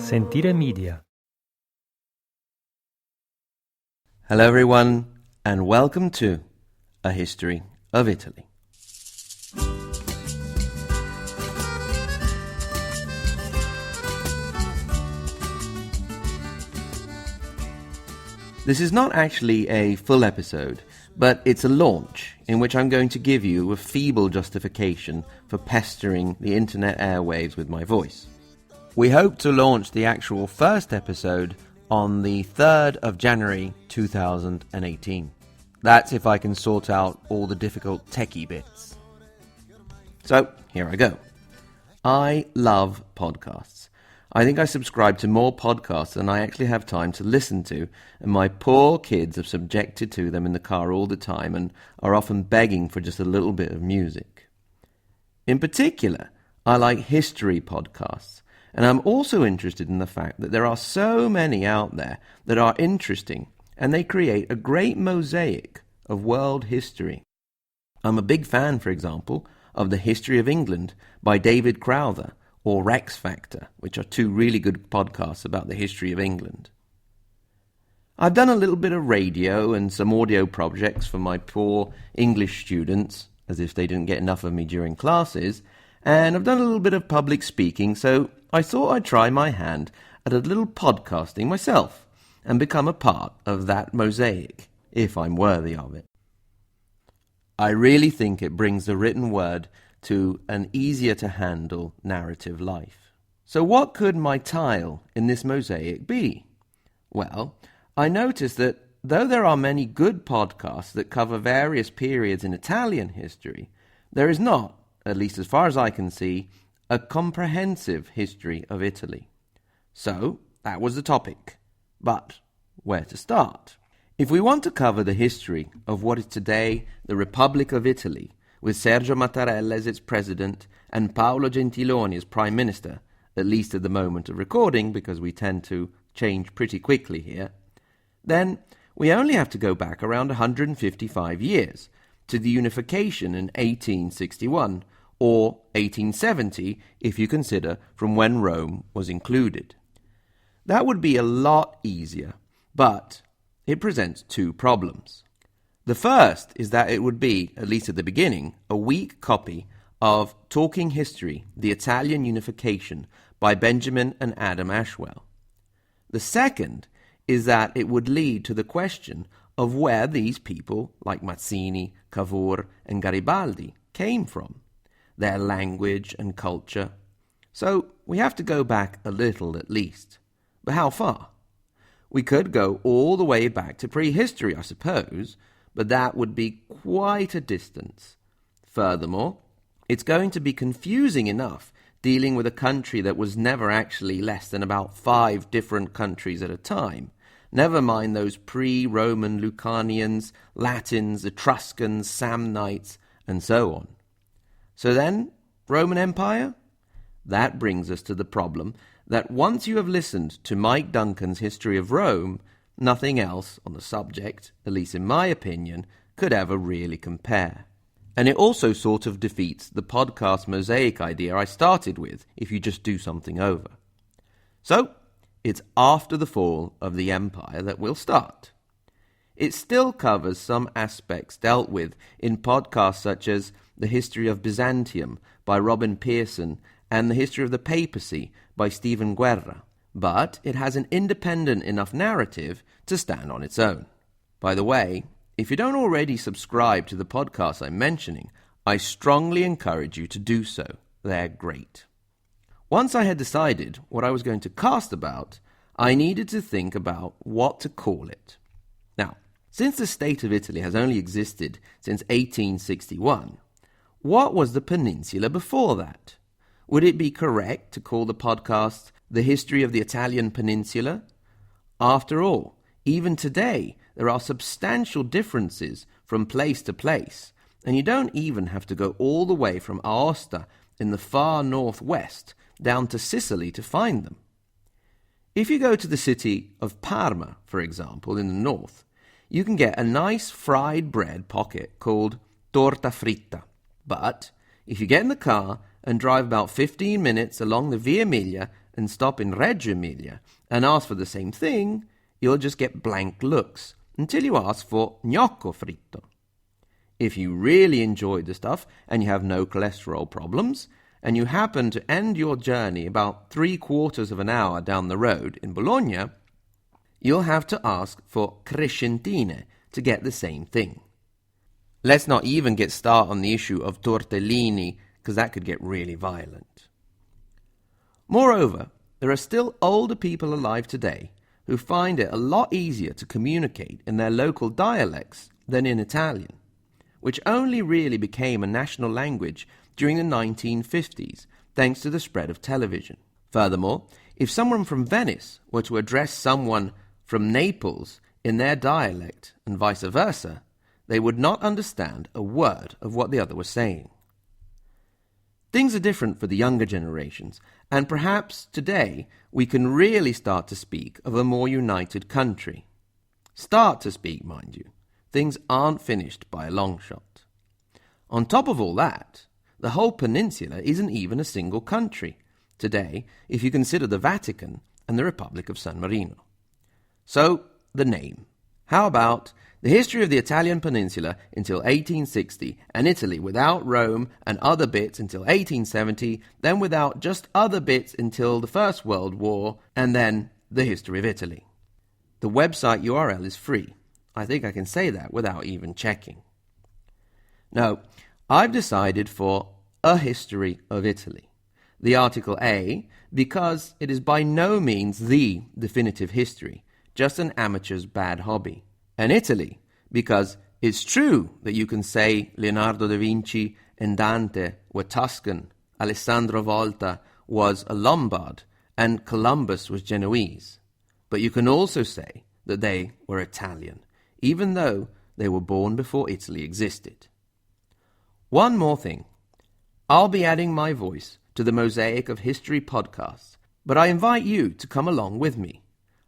Sentire Media. Hello everyone, and welcome to A History of Italy. This is not actually a full episode, but it's a launch in which I'm going to give you a feeble justification for pestering the internet airwaves with my voice. We hope to launch the actual first episode on the 3rd of January 2018. That's if I can sort out all the difficult techie bits. So, here I go. I love podcasts. I think I subscribe to more podcasts than I actually have time to listen to, and my poor kids are subjected to them in the car all the time and are often begging for just a little bit of music. In particular, I like history podcasts, and I'm also interested in the fact that there are so many out there that are interesting, and they create a great mosaic of world history. I'm a big fan, for example, of The History of England by David Crowther, or Rex Factor, which are two really good podcasts about the history of England. I've done a little bit of radio and some audio projects for my poor English students, as if they didn't get enough of me during classes, and I've done a little bit of public speaking, so I thought I'd try my hand at a little podcasting myself and become a part of that mosaic, if I'm worthy of it. I really think it brings the written word to an easier-to-handle narrative life. So what could my tile in this mosaic be? Well, I noticed that though there are many good podcasts that cover various periods in Italian history, there is not, at least as far as I can see, a comprehensive history of Italy. So, that was the topic. But where to start? If we want to cover the history of what is today the Republic of Italy, with Sergio Mattarella as its president and Paolo Gentiloni as prime minister, at least at the moment of recording, because we tend to change pretty quickly here, then we only have to go back around 155 years, to the unification in 1861, or 1870 if you consider from when Rome was included. That would be a lot easier, but it presents two problems. The first is that it would be, at least at the beginning, a weak copy of Talking History, The Italian Unification by Benjamin and Adam Ashwell. The second is that it would lead to the question of where these people, like Mazzini, Cavour and Garibaldi, came from, their language and culture. So we have to go back a little at least. But how far? We could go all the way back to prehistory, I suppose, but that would be quite a distance. Furthermore, it's going to be confusing enough dealing with a country that was never actually less than about 5 different countries at a time. Never mind those pre-Roman Lucanians, Latins, Etruscans, Samnites, and so on. So then, Roman Empire? That brings us to the problem that once you have listened to Mike Duncan's History of Rome, nothing else on the subject, at least in my opinion, could ever really compare. And it also sort of defeats the podcast mosaic idea I started with if you just do something over. So, it's after the fall of the empire that we'll start. It still covers some aspects dealt with in podcasts such as The History of Byzantium by Robin Pearson and The History of the Papacy by Stephen Guerra, but it has an independent enough narrative to stand on its own. By the way, if you don't already subscribe to the podcasts I'm mentioning, I strongly encourage you to do so. They're great. Once I had decided what I was going to cast about, I needed to think about what to call it. Now, since the state of Italy has only existed since 1861, what was the peninsula before that? Would it be correct to call the podcast The History of the Italian Peninsula? After all, even today, there are substantial differences from place to place, and you don't even have to go all the way from Aosta in the far northwest down to Sicily to find them. If you go to the city of Parma, for example, in the north, you can get a nice fried bread pocket called torta fritta. But if you get in the car and drive about 15 minutes along the Via Emilia and stop in Reggio Emilia and ask for the same thing, you'll just get blank looks until you ask for gnocco fritto. If you really enjoyed the stuff and you have no cholesterol problems, and you happen to end your journey about 3/4 of an hour down the road in Bologna, you'll have to ask for crescentine to get the same thing. Let's not even get started on the issue of tortellini, because that could get really violent. Moreover, there are still older people alive today who find it a lot easier to communicate in their local dialects than in Italian, which only really became a national language during the 1950s, thanks to the spread of television. Furthermore, if someone from Venice were to address someone from Naples in their dialect and vice versa, they would not understand a word of what the other was saying. Things are different for the younger generations, and perhaps today we can really start to speak of a more united country. Start to speak, mind you. Things aren't finished by a long shot. On top of all that, the whole peninsula isn't even a single country today if you consider the Vatican and the Republic of San Marino. So, the name. How about the history of the Italian peninsula until 1860, and Italy without Rome and other bits until 1870, then without just other bits until the First World War, and then the history of Italy. The website URL is free. I think I can say that without even checking. Now, I've decided for A History of Italy, the article A, because it is by no means the definitive history, just an amateur's bad hobby. And Italy, because it's true that you can say Leonardo da Vinci and Dante were Tuscan, Alessandro Volta was a Lombard, and Columbus was Genoese. But you can also say that they were Italian, even though they were born before Italy existed. One more thing. I'll be adding my voice to the mosaic of history podcasts, but I invite you to come along with me.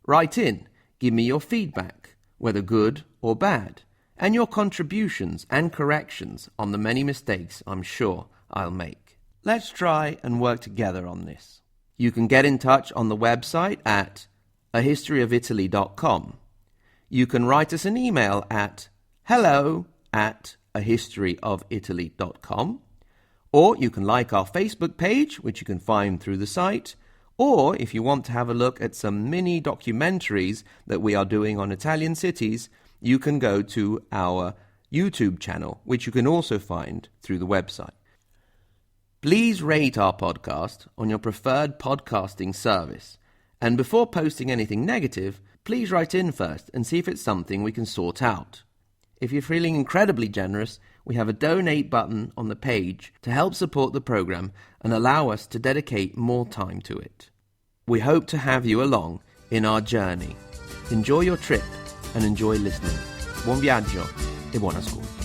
Write in, give me your feedback, whether good or bad, and your contributions and corrections on the many mistakes I'm sure I'll make. Let's try and work together on this. You can get in touch on the website at ahistoryofitaly.com. You can write us an email at hello@ahistoryofitaly.com, or you can like our Facebook page, which you can find through the site, or if you want to have a look at some mini documentaries that we are doing on Italian cities, you can go to our YouTube channel, which you can also find through the website. Please rate our podcast on your preferred podcasting service, and before posting anything negative, please write in first and see if it's something we can sort out. If you're feeling incredibly generous, we have a donate button on the page to help support the program and allow us to dedicate more time to it. We hope to have you along in our journey. Enjoy your trip and enjoy listening. Buon viaggio e buon ascolto.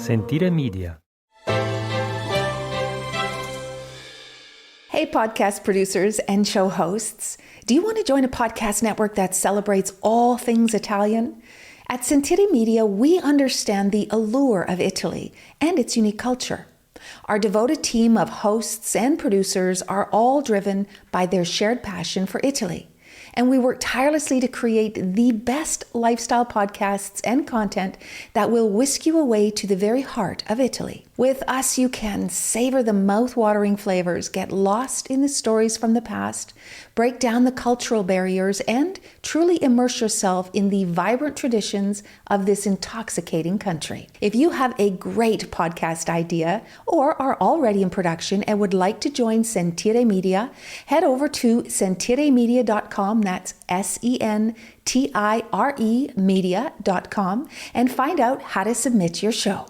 Sentire Media. Hey, podcast producers and show hosts. Do you want to join a podcast network that celebrates all things Italian? At Sentire Media, we understand the allure of Italy and its unique culture. Our devoted team of hosts and producers are all driven by their shared passion for Italy. And we work tirelessly to create the best lifestyle podcasts and content that will whisk you away to the very heart of Italy. With us, you can savor the mouth-watering flavors, get lost in the stories from the past, break down the cultural barriers, and truly immerse yourself in the vibrant traditions of this intoxicating country. If you have a great podcast idea or are already in production and would like to join Sentire Media, head over to sentiremedia.com, that's SENTIRE media.com, and find out how to submit your show.